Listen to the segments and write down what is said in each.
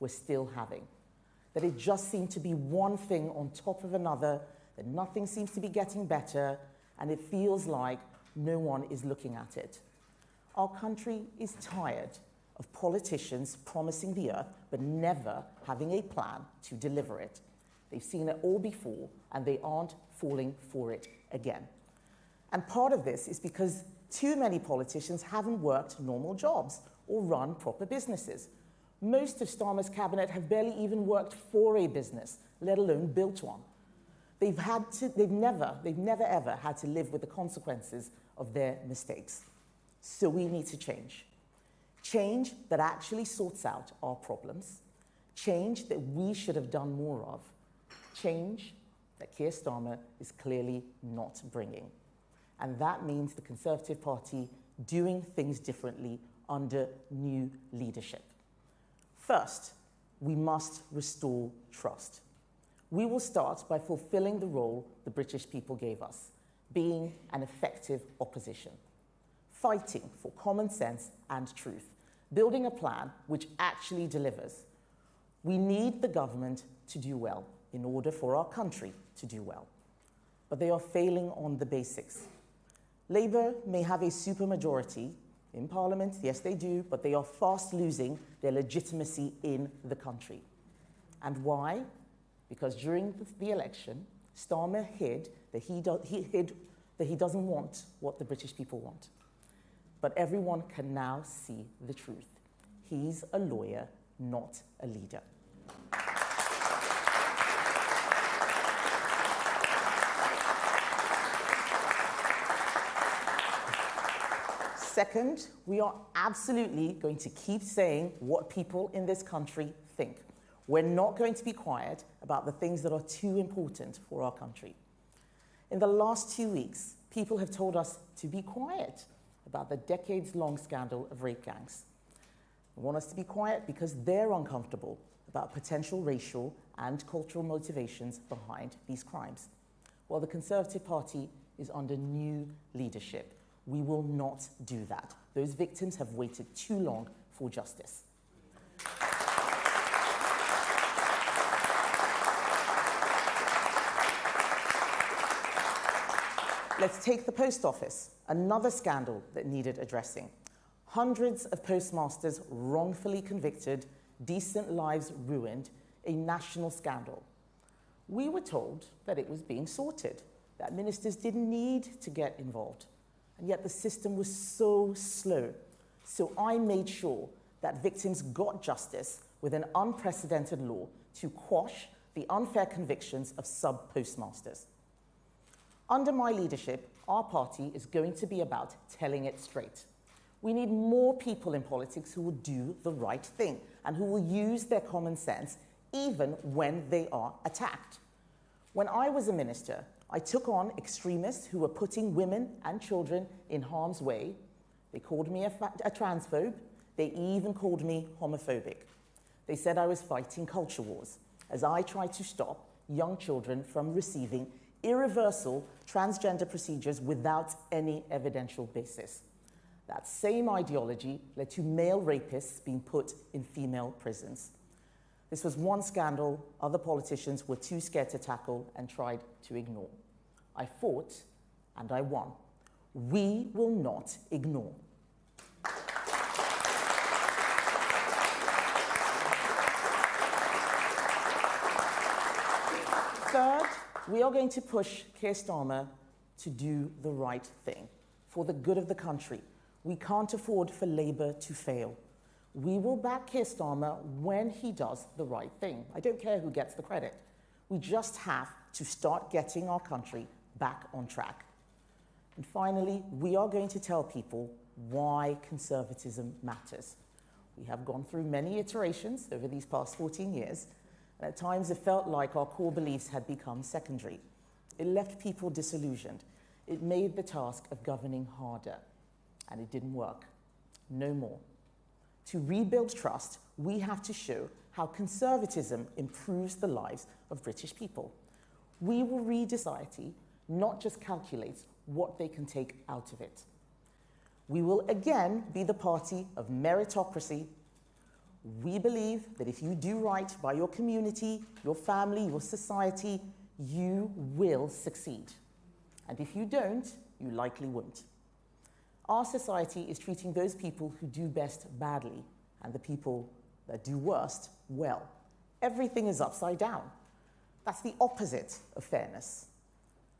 we're still having. That it just seemed to be one thing on top of another, that nothing seems to be getting better, and it feels like no one is looking at it. Our country is tired of politicians promising the earth, but never having a plan to deliver it. They've seen it all before, and they aren't falling for it again. And part of this is because too many politicians haven't worked normal jobs or run proper businesses. Most of Starmer's cabinet have barely even worked for a business, let alone built one. They've never ever had to live with the consequences of their mistakes. So we need to change. Change that actually sorts out our problems. Change that we should have done more of. Change that Keir Starmer is clearly not bringing. And that means the Conservative Party doing things differently under new leadership. First, we must restore trust. We will start by fulfilling the role the British people gave us, being an effective opposition, fighting for common sense and truth, building a plan which actually delivers. We need the government to do well in order for our country to do well. But they are failing on the basics. Labour may have a supermajority in Parliament, yes they do, but they are fast losing their legitimacy in the country. And why? Because during the election, Starmer hid that he doesn't want what the British people want. But everyone can now see the truth. He's a lawyer, not a leader. Second, we are absolutely going to keep saying what people in this country think. We're not going to be quiet about the things that are too important for our country. In the last 2 weeks, people have told us to be quiet about the decades-long scandal of rape gangs. They want us to be quiet because they're uncomfortable about potential racial and cultural motivations behind these crimes. While the Conservative Party is under new leadership, we will not do that. Those victims have waited too long for justice. Let's take the post office, another scandal that needed addressing. Hundreds of postmasters wrongfully convicted, decent lives ruined, a national scandal. We were told that it was being sorted, that ministers didn't need to get involved. And yet the system was so slow. So I made sure that victims got justice with an unprecedented law to quash the unfair convictions of sub-postmasters. Under my leadership, our party is going to be about telling it straight. We need more people in politics who will do the right thing and who will use their common sense even when they are attacked. When I was a minister, I took on extremists who were putting women and children in harm's way. They called me a transphobe. They even called me homophobic. They said I was fighting culture wars as I tried to stop young children from receiving irreversible transgender procedures without any evidential basis. That same ideology led to male rapists being put in female prisons. This was one scandal other politicians were too scared to tackle and tried to ignore. I fought and I won. We will not ignore. Third, we are going to push Keir Starmer to do the right thing for the good of the country. We can't afford for Labour to fail. We will back Keir Starmer when he does the right thing. I don't care who gets the credit. We just have to start getting our country back on track. And finally, we are going to tell people why conservatism matters. We have gone through many iterations over these past 14 years, and at times it felt like our core beliefs had become secondary. It left people disillusioned. It made the task of governing harder, and it didn't work. No more. To rebuild trust, we have to show how conservatism improves the lives of British people. We will read society, not just calculate what they can take out of it. We will again be the party of meritocracy. We believe that if you do right by your community, your family, your society, you will succeed. And if you don't, you likely won't. Our society is treating those people who do best badly and the people that do worst well. Everything is upside down. That's the opposite of fairness.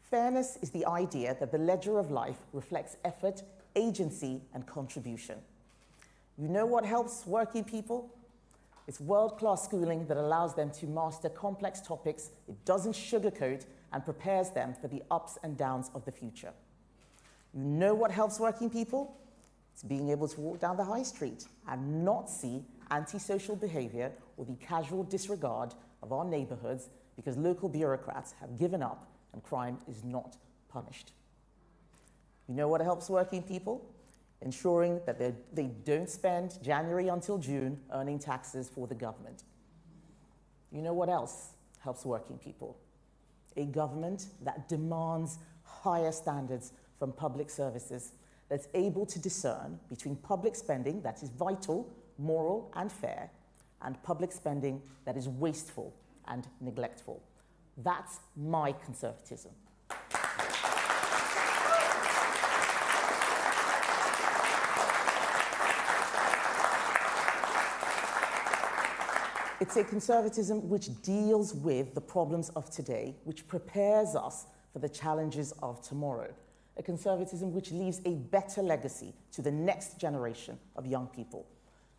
Fairness is the idea that the ledger of life reflects effort, agency, and contribution. You know what helps working people? It's world-class schooling that allows them to master complex topics, it doesn't sugarcoat, and prepares them for the ups and downs of the future. You know what helps working people? It's being able to walk down the high street and not see antisocial behavior or the casual disregard of our neighborhoods because local bureaucrats have given up and crime is not punished. You know what helps working people? Ensuring that they don't spend January until June earning taxes for the government. You know what else helps working people? A government that demands higher standards from public services, that's able to discern between public spending that is vital, moral, and fair, and public spending that is wasteful and neglectful. That's my conservatism. It's a conservatism which deals with the problems of today, which prepares us for the challenges of tomorrow. A conservatism which leaves a better legacy to the next generation of young people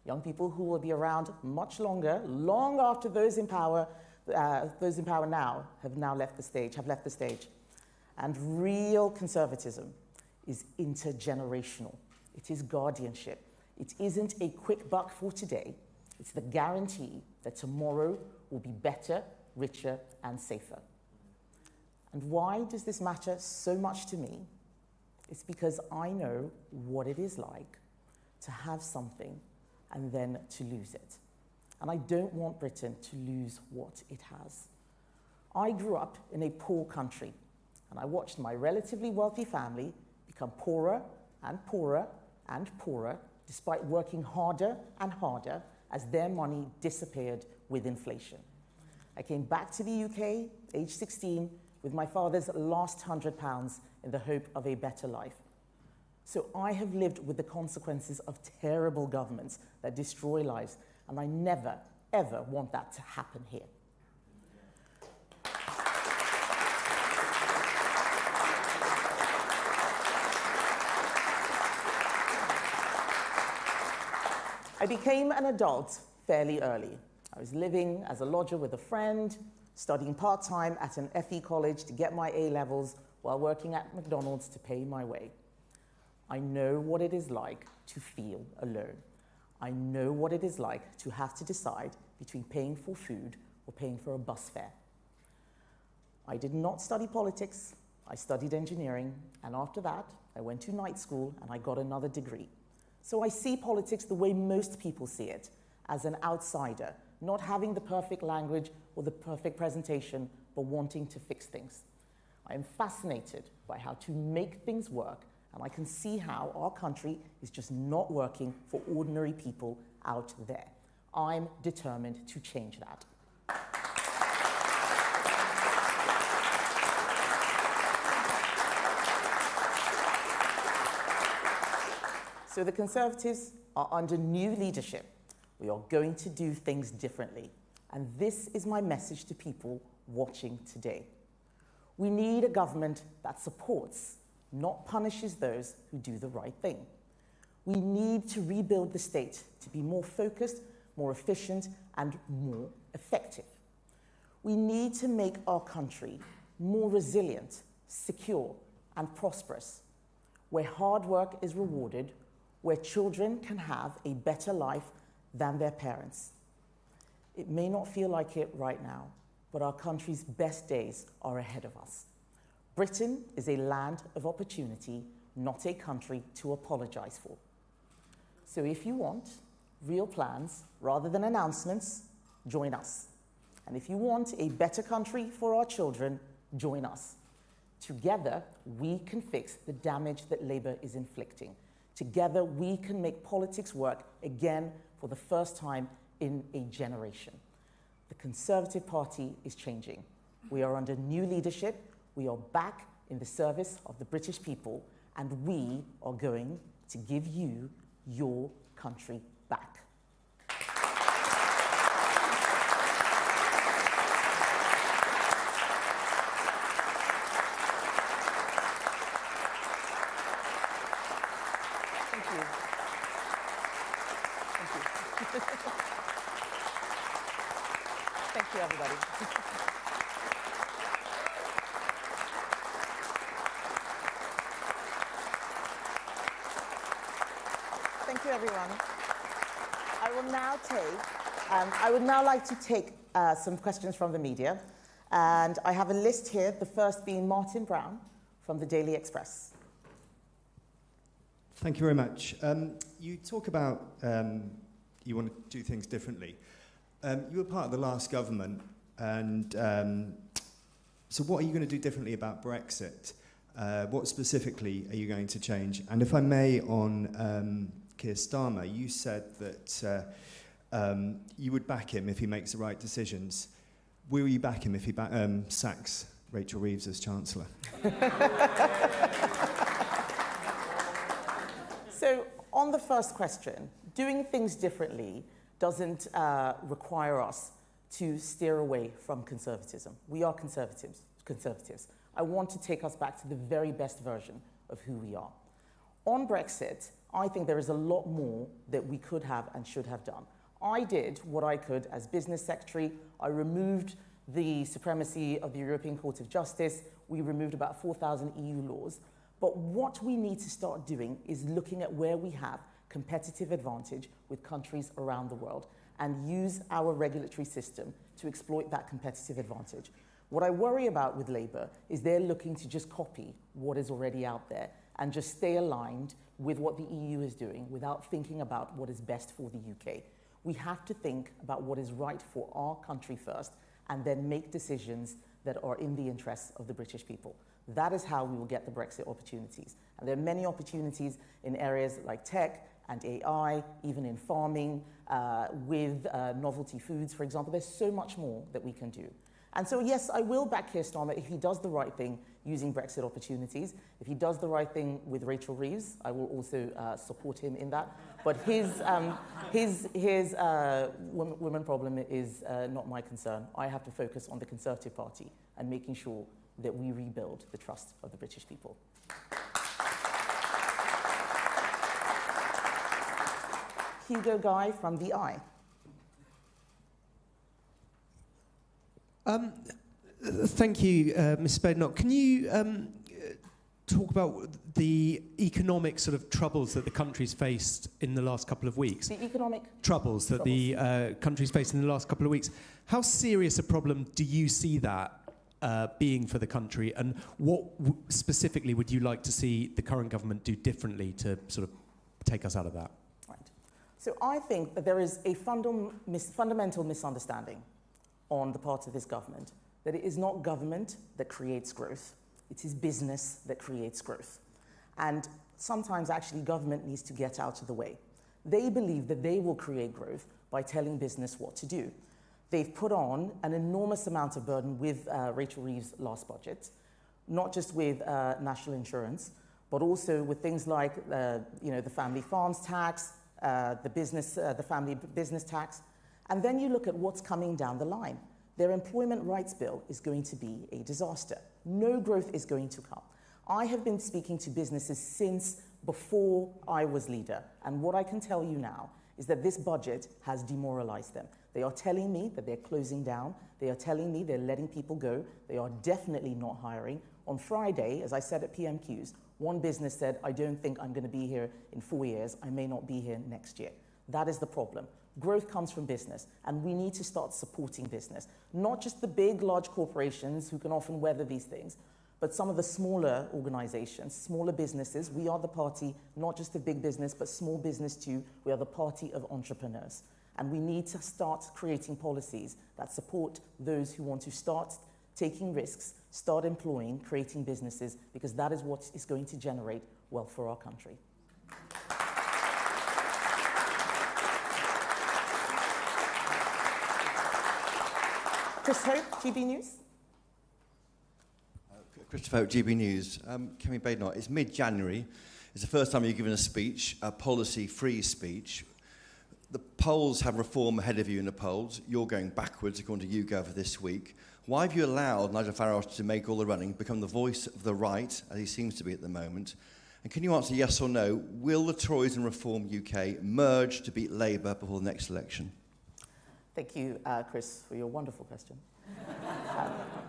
who will be around much longer, long after those in power now have left the stage. And real conservatism is intergenerational. It is guardianship. It isn't a quick buck for today. It's the guarantee that tomorrow will be better, richer, and safer. And why does this matter so much to me? It's because I know what it is like to have something and then to lose it. And I don't want Britain to lose what it has. I grew up in a poor country, and I watched my relatively wealthy family become poorer and poorer and poorer, despite working harder and harder as their money disappeared with inflation. I came back to the UK, age 16, with my father's last £100 in the hope of a better life. So I have lived with the consequences of terrible governments that destroy lives, and I never, ever want that to happen here. I became an adult fairly early. I was living as a lodger with a friend, studying part-time at an FE college to get my A-levels while working at McDonald's to pay my way. I know what it is like to feel alone. I know what it is like to have to decide between paying for food or paying for a bus fare. I did not study politics, I studied engineering, and after that, I went to night school and I got another degree. So I see politics the way most people see it, as an outsider, not having the perfect language or the perfect presentation, but wanting to fix things. I am fascinated by how to make things work, and I can see how our country is just not working for ordinary people out there. I'm determined to change that. So the Conservatives are under new leadership. We are going to do things differently. And this is my message to people watching today. We need a government that supports, not punishes those who do the right thing. We need to rebuild the state to be more focused, more efficient, and more effective. We need to make our country more resilient, secure, and prosperous, where hard work is rewarded, where children can have a better life than their parents. It may not feel like it right now, but our country's best days are ahead of us. Britain is a land of opportunity, not a country to apologize for. So if you want real plans rather than announcements, join us. And if you want a better country for our children, join us. Together, we can fix the damage that Labour is inflicting. Together, we can make politics work again for the first time in a generation. The Conservative Party is changing. We are under new leadership. We are back in the service of the British people, and we are going to give you your country back. Thank you. Thank you. Thank you, everybody. Thank you, everyone. I would now like to take some questions from the media. And I have a list here, the first being Martin Brown from the Daily Express. Thank you very much. You talk about you want to do things differently. You were part of the last government, and so what are you going to do differently about Brexit? What specifically are you going to change? And if I may, on Keir Starmer, you said that you would back him if he makes the right decisions. Will you back him if he sacks Rachel Reeves as Chancellor? So, on the first question, doing things differently doesn't require us to steer away from conservatism. We are conservatives. I want to take us back to the very best version of who we are. On Brexit, I think there is a lot more that we could have and should have done. I did what I could as business secretary. I removed the supremacy of the European Court of Justice. We removed about 4,000 EU laws. But what we need to start doing is looking at where we have competitive advantage with countries around the world and use our regulatory system to exploit that competitive advantage. What I worry about with Labour is they're looking to just copy what is already out there and just stay aligned with what the EU is doing without thinking about what is best for the UK. We have to think about what is right for our country first and then make decisions that are in the interests of the British people. That is how we will get the Brexit opportunities. And there are many opportunities in areas like tech and AI, even in farming, with novelty foods, for example. There's so much more that we can do. And so, yes, I will back Keir Starmer if he does the right thing using Brexit opportunities. If he does the right thing with Rachel Reeves, I will also support him in that. But his women problem is not my concern. I have to focus on the Conservative Party and making sure that we rebuild the trust of the British people. Hugo Guy from The Eye. Thank you, Ms. Badenoch. Can you talk about the economic sort of troubles that the country's faced in the last couple of weeks? The economic troubles that the country's faced in the last couple of weeks. How serious a problem do you see that being for the country, and what specifically would you like to see the current government do differently to sort of take us out of that? Right. So I think that there is a fundamental misunderstanding on the part of this government, that it is not government that creates growth, it is business that creates growth. And sometimes actually government needs to get out of the way. They believe that they will create growth by telling business what to do. They've put on an enormous amount of burden with Rachel Reeves' last budget, not just with national insurance, but also with things like the family farms tax, the family business tax. And then you look at what's coming down the line. Their employment rights bill is going to be a disaster. No growth is going to come. I have been speaking to businesses since before I was leader. And what I can tell you now is that this budget has demoralized them. They are telling me that they're closing down. They are telling me they're letting people go. They are definitely not hiring. On Friday, as I said at PMQs, one business said, I don't think I'm going to be here in 4 years. I may not be here next year. That is the problem. Growth comes from business, and we need to start supporting business. Not just the big, large corporations who can often weather these things, but some of the smaller organizations, smaller businesses. We are the party, not just of big business, but small business too. We are the party of entrepreneurs. And we need to start creating policies that support those who want to start taking risks, start employing, creating businesses, because that is what is going to generate wealth for our country. Chris Hope, GB News. Christopher Hope, GB News. Kemi Badenoch, it's mid-January. It's the first time you've given a speech, a policy-free speech. The polls have reform ahead of you in the polls. You're going backwards, according to YouGov this week. Why have you allowed Nigel Farage to make all the running, become the voice of the right, as he seems to be at the moment? And can you answer yes or no? Will the Tories and Reform UK merge to beat Labour before the next election? Thank you, Chris, for your wonderful question.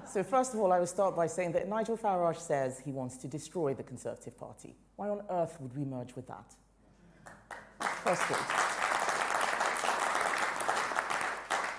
So first of all, I will start by saying that Nigel Farage says he wants to destroy the Conservative Party. Why on earth would we merge with that? First of all.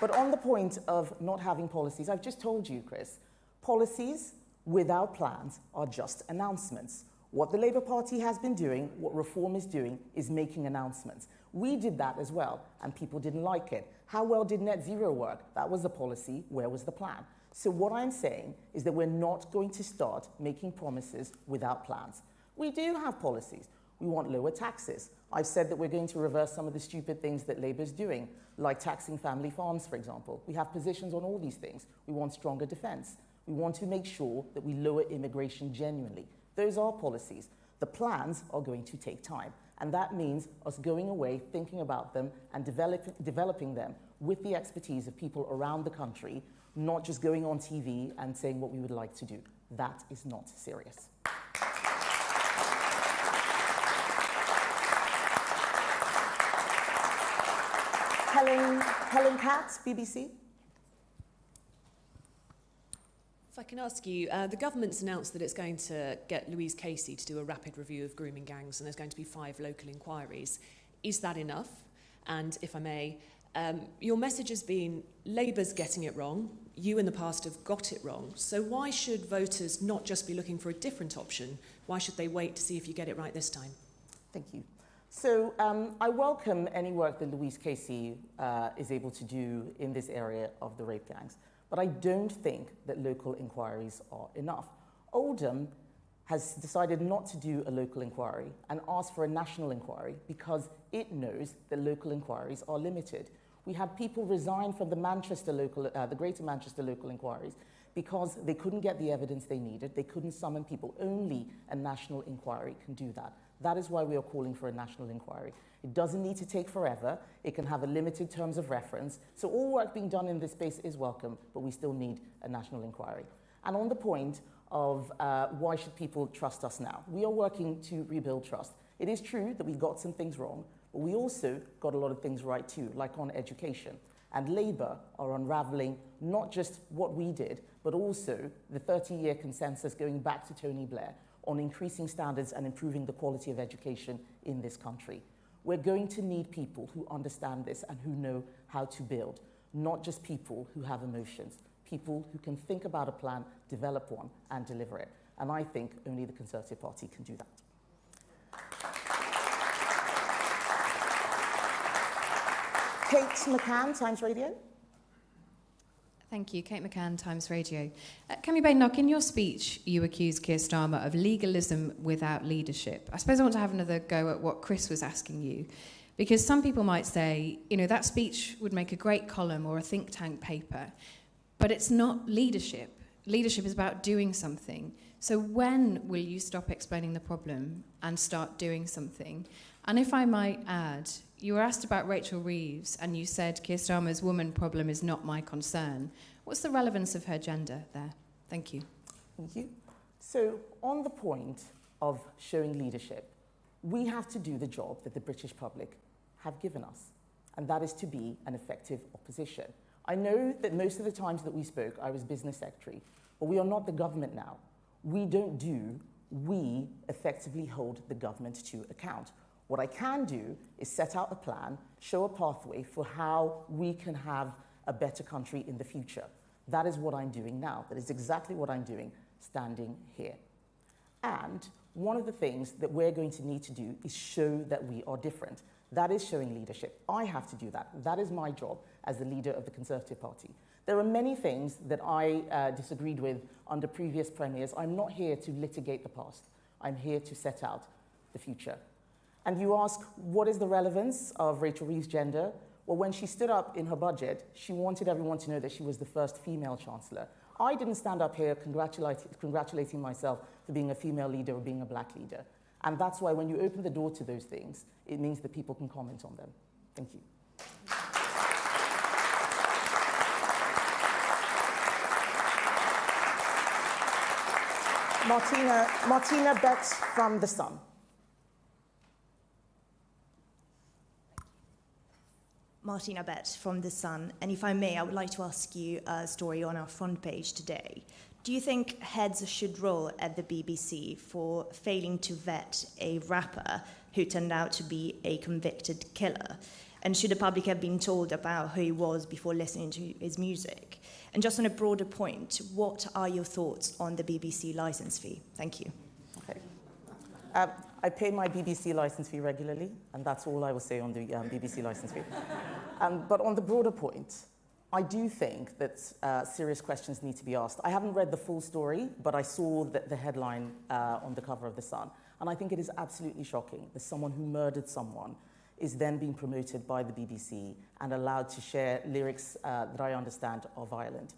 But on the point of not having policies, I've just told you, Chris, policies without plans are just announcements. What the Labour Party has been doing, what Reform is doing, is making announcements. We did that as well, and people didn't like it. How well did net zero work? That was the policy. Where was the plan? So what I'm saying is that we're not going to start making promises without plans. We do have policies. We want lower taxes. I've said that we're going to reverse some of the stupid things that Labour's doing, like taxing family farms, for example. We have positions on all these things. We want stronger defence. We want to make sure that we lower immigration genuinely. Those are policies. The plans are going to take time. And that means us going away, thinking about them, and developing them with the expertise of people around the country, not just going on TV and saying what we would like to do. That is not serious. Helen Katz, BBC. If I can ask you, the government's announced that it's going to get Louise Casey to do a rapid review of grooming gangs, and there's going to be 5 local inquiries. Is that enough? And if I may, your message has been Labour's getting it wrong. You in the past have got it wrong. So why should voters not just be looking for a different option? Why should they wait to see if you get it right this time? Thank you. So I welcome any work that Louise Casey is able to do in this area of the rape gangs. But I don't think that local inquiries are enough. Oldham has decided not to do a local inquiry and asked for a national inquiry because it knows that local inquiries are limited. We had people resign from the Greater Manchester local inquiries because they couldn't get the evidence they needed. They couldn't summon people. Only a national inquiry can do that. That is why we are calling for a national inquiry. It doesn't need to take forever. It can have a limited terms of reference. So all work being done in this space is welcome, but we still need a national inquiry. And on the point of why should people trust us now, we are working to rebuild trust. It is true that we got some things wrong, but we also got a lot of things right too, like on education. And Labour are unravelling not just what we did, but also the 30-year consensus going back to Tony Blair on increasing standards and improving the quality of education in this country. We're going to need people who understand this and who know how to build, not just people who have emotions, people who can think about a plan, develop one, and deliver it. And I think only the Conservative Party can do that. Kate McCann, Times Radio. Thank you. Kate McCann, Times Radio. Kemi Badenoch, in your speech, you accused Keir Starmer of legalism without leadership. I suppose I want to have another go at what Chris was asking you, because some people might say, you know, that speech would make a great column or a think tank paper, but it's not leadership. Leadership is about doing something. So when will you stop explaining the problem and start doing something? And if I might add, you were asked about Rachel Reeves and you said Keir Starmer's woman problem is not my concern. What's the relevance of her gender there? Thank you. Thank you. So on the point of showing leadership, we have to do the job that the British public have given us, and that is to be an effective opposition. I know that most of the times that we spoke, I was business secretary, but we are not the government now. We don't do, we effectively hold the government to account. What I can do is set out a plan, show a pathway for how we can have a better country in the future. That is what I'm doing now. That is exactly what I'm doing standing here. And one of the things that we're going to need to do is show that we are different. That is showing leadership. I have to do that. That is my job as the leader of the Conservative Party. There are many things that I disagreed with under previous premiers. I'm not here to litigate the past. I'm here to set out the future. And you ask, what is the relevance of Rachel Reeves' gender? Well, when she stood up in her budget, she wanted everyone to know that she was the first female chancellor. I didn't stand up here congratulating myself for being a female leader or being a black leader. And that's why when you open the door to those things, it means that people can comment on them. Thank you. Martina Betts from The Sun. Martina Betts from The Sun, and if I may, I would like to ask you a story on our front page today. Do you think heads should roll at the BBC for failing to vet a rapper who turned out to be a convicted killer? And should the public have been told about who he was before listening to his music? And just on a broader point, what are your thoughts on the BBC licence fee? Thank you. Okay. I pay my BBC licence fee regularly, and that's all I will say on the BBC licence fee. But on the broader point, I do think that serious questions need to be asked. I haven't read the full story, but I saw the headline on the cover of The Sun, and I think it is absolutely shocking that someone who murdered someone is then being promoted by the BBC and allowed to share lyrics that I understand are violent.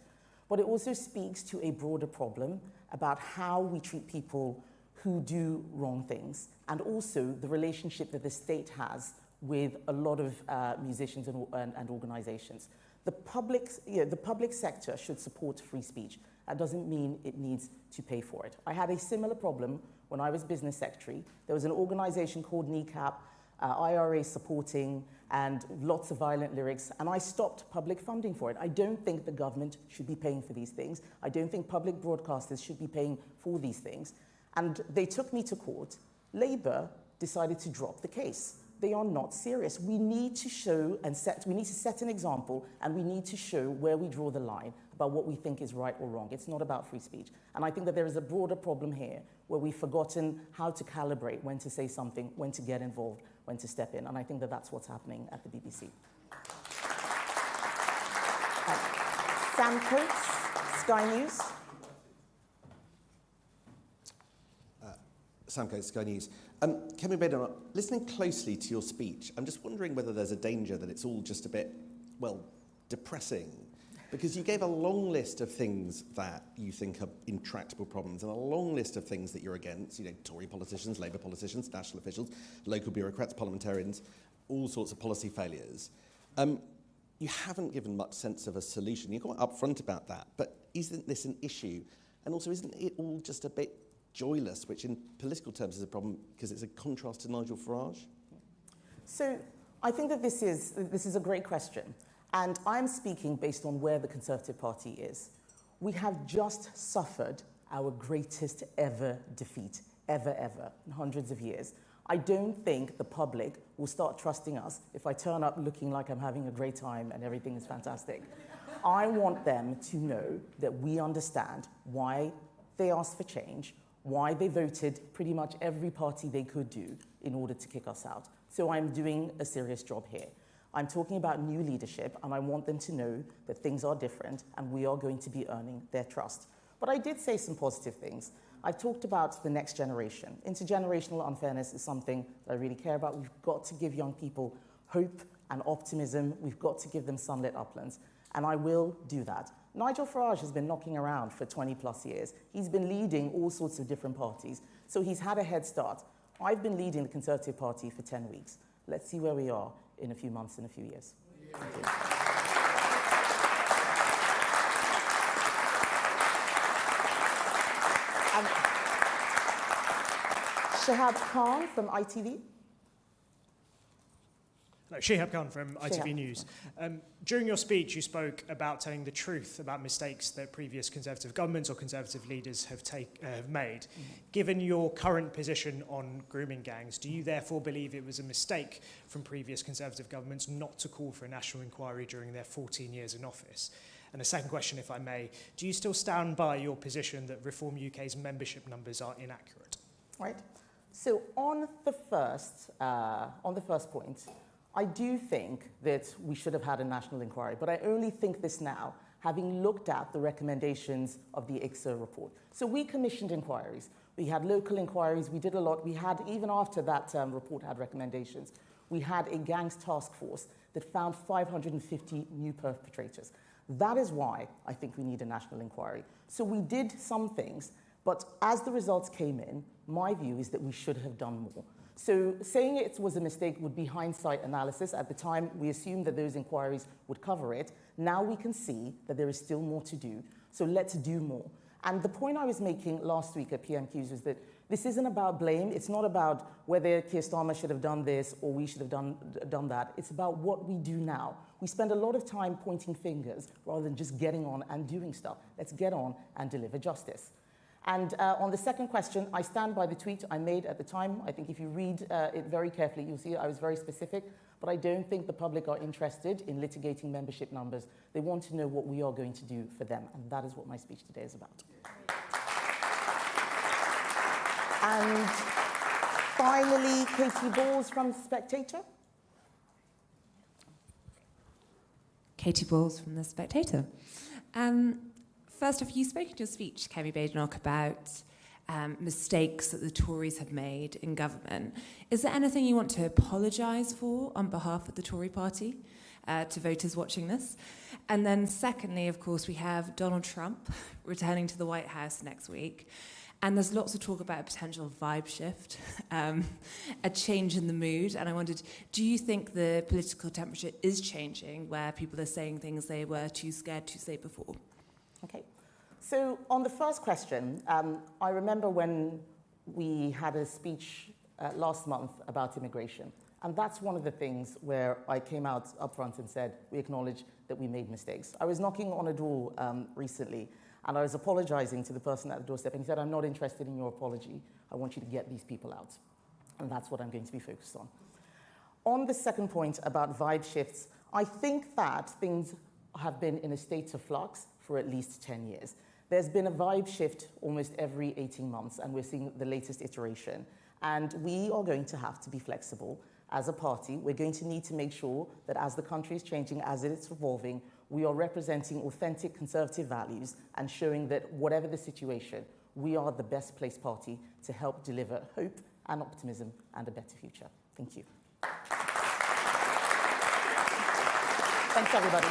But it also speaks to a broader problem about how we treat people who do wrong things, and also the relationship that the state has with a lot of musicians and organizations. The public sector should support free speech. That doesn't mean it needs to pay for it. I had a similar problem when I was business secretary. There was an organization called Kneecap, IRA supporting, and lots of violent lyrics, and I stopped public funding for it. I don't think the government should be paying for these things. I don't think public broadcasters should be paying for these things. And they took me to court. Labour decided to drop the case. They are not serious. We need to show and we need to set an example, and we need to show where we draw the line about what we think is right or wrong. It's not about free speech. And I think that there is a broader problem here where we've forgotten how to calibrate when to say something, when to get involved, when to step in. And I think that that's what's happening at the BBC. Sam Coates, Sky News. Sam Coates, Sky News. Kemi Badenoch, listening closely to your speech, I'm just wondering whether there's a danger that it's all just a bit, well, depressing. Because you gave a long list of things that you think are intractable problems and a long list of things that you're against, Tory politicians, Labour politicians, national officials, local bureaucrats, parliamentarians, all sorts of policy failures. You haven't given much sense of a solution. You're quite upfront about that, but isn't this an issue? And also, isn't it all just a bit joyless, which in political terms is a problem because it's a contrast to Nigel Farage? So I think that this is a great question. And I'm speaking based on where the Conservative Party is. We have just suffered our greatest ever defeat, ever, in hundreds of years. I don't think the public will start trusting us if I turn up looking like I'm having a great time and everything is fantastic. I want them to know that we understand why they asked for change, why they voted pretty much every party they could do in order to kick us out. So I'm doing a serious job here. I'm talking about new leadership, and I want them to know that things are different and we are going to be earning their trust. But I did say some positive things. I've talked about the next generation. Intergenerational unfairness is something that I really care about. We've got to give young people hope and optimism. We've got to give them sunlit uplands, and I will do that. Nigel Farage has been knocking around for 20 plus years. He's been leading all sorts of different parties, so he's had a head start. I've been leading the Conservative Party for 10 weeks. Let's see where we are in a few months and a few years. Thank you. Shahab Khan from ITV. Hello, Shihab Khan from ITV News. During your speech, you spoke about telling the truth about mistakes that previous Conservative governments or Conservative leaders have made. Mm-hmm. Given your current position on grooming gangs, do you therefore believe it was a mistake from previous Conservative governments not to call for a national inquiry during their 14 years in office? And a second question, if I may, do you still stand by your position that Reform UK's membership numbers are inaccurate? Right. So on the first point, I do think that we should have had a national inquiry, but I only think this now, having looked at the recommendations of the ICSA report. So we commissioned inquiries. We had local inquiries. We did a lot. We had, even after that report had recommendations, we had a gangs task force that found 550 new perpetrators. That is why I think we need a national inquiry. So we did some things, but as the results came in, my view is that we should have done more. So saying it was a mistake would be hindsight analysis. At the time, we assumed that those inquiries would cover it. Now we can see that there is still more to do. So let's do more. And the point I was making last week at PMQs was that this isn't about blame. It's not about whether Keir Starmer should have done this or we should have done that. It's about what we do now. We spend a lot of time pointing fingers rather than just getting on and doing stuff. Let's get on and deliver justice. And on the second question, I stand by the tweet I made at the time. I think if you read it very carefully, you'll see I was very specific. But I don't think the public are interested in litigating membership numbers. They want to know what we are going to do for them. And that is what my speech today is about. And finally, Katie Balls from Spectator. Katie Balls from The Spectator. First off, you spoke in your speech, Kemi Badenoch, about mistakes that the Tories have made in government. Is there anything you want to apologise for on behalf of the Tory party to voters watching this? And then secondly, of course, we have Donald Trump returning to the White House next week. And there's lots of talk about a potential vibe shift, a change in the mood. And I wondered, do you think the political temperature is changing where people are saying things they were too scared to say before? Okay. So on the first question, I remember when we had a speech last month about immigration. And that's one of the things where I came out up front and said, we acknowledge that we made mistakes. I was knocking on a door recently, and I was apologizing to the person at the doorstep, and he said, I'm not interested in your apology. I want you to get these people out. And that's what I'm going to be focused on. On the second point about vibe shifts, I think that things have been in a state of flux for at least 10 years. There's been a vibe shift almost every 18 months, and we're seeing the latest iteration. And we are going to have to be flexible as a party. We're going to need to make sure that as the country is changing, as it's evolving, we are representing authentic conservative values and showing that whatever the situation, we are the best placed party to help deliver hope and optimism and a better future. Thank you. Thanks, everybody.